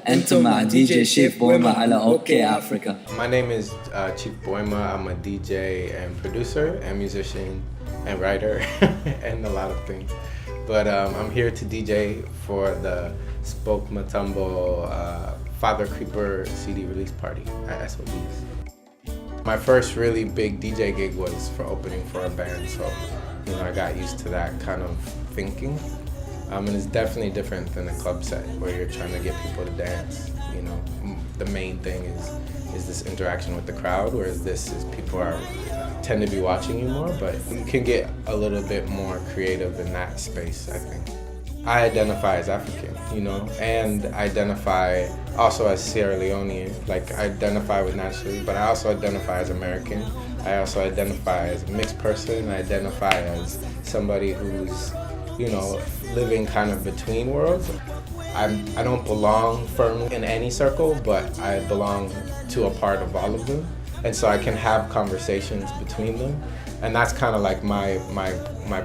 أنتم مع دي جي شيف بويما على Okayafrica. My name is Chief Boima. I'm a DJ and producer and musician and writer and a lot of things. But I'm here to DJ for the Spoek Mathambo Father Creeper CD release party at SOBs. My first really big DJ gig was for opening for a band, so I got used to that kind of thinking. And it's definitely different than a club set where you're trying to get people to dance. The main thing is this interaction with the crowd, whereas this is people tend to be watching you more, but you can get a little bit more creative in that space, I think. I identify as African, and identify also as Sierra Leonean. Like, I identify with nationally, but I also identify as American. I also identify as a mixed person. I identify as somebody who's living kind of between worlds. I don't belong firmly in any circle, but I belong to a part of all of them. And so I can have conversations between them. And that's kind of like my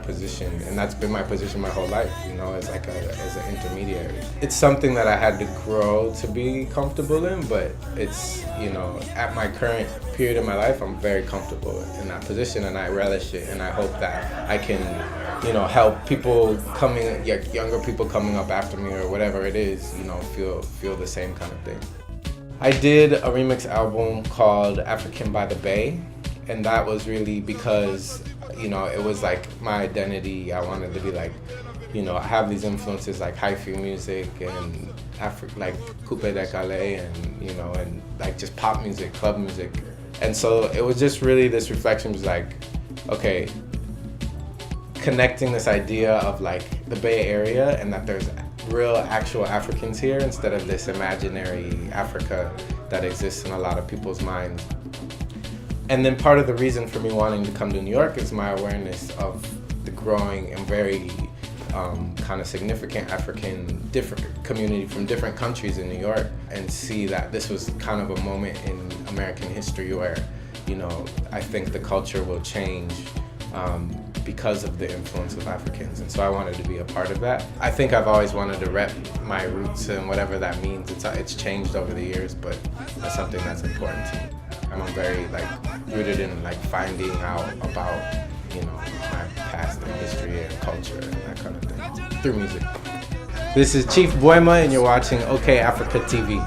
position. And that's been my position my whole life, as an intermediary. It's something that I had to grow to be comfortable in, but it's, at my current period in my life, I'm very comfortable in that position and I relish it. And I hope that I can help people younger people coming up after me or whatever it is, feel the same kind of thing. I did a remix album called African by the Bay, and that was really because, it was like my identity. I wanted to be like, I have these influences like hyphy music and like coupe décalé and like just pop music, club music. And so it was just really this reflection was like, okay, connecting this idea of like the Bay Area and that there's real actual Africans here instead of this imaginary Africa that exists in a lot of people's minds. And then part of the reason for me wanting to come to New York is my awareness of the growing and very kind of significant different community from different countries in New York, and see that this was kind of a moment in American history where, I think the culture will change because of the influence of Africans, and so I wanted to be a part of that. I think I've always wanted to rep my roots and whatever that means. It's changed over the years, but that's something that's important to me. And I'm very rooted in finding out about my past and history and culture and that kind of thing through music. This is Chief Boima and you're watching Okayafrica TV.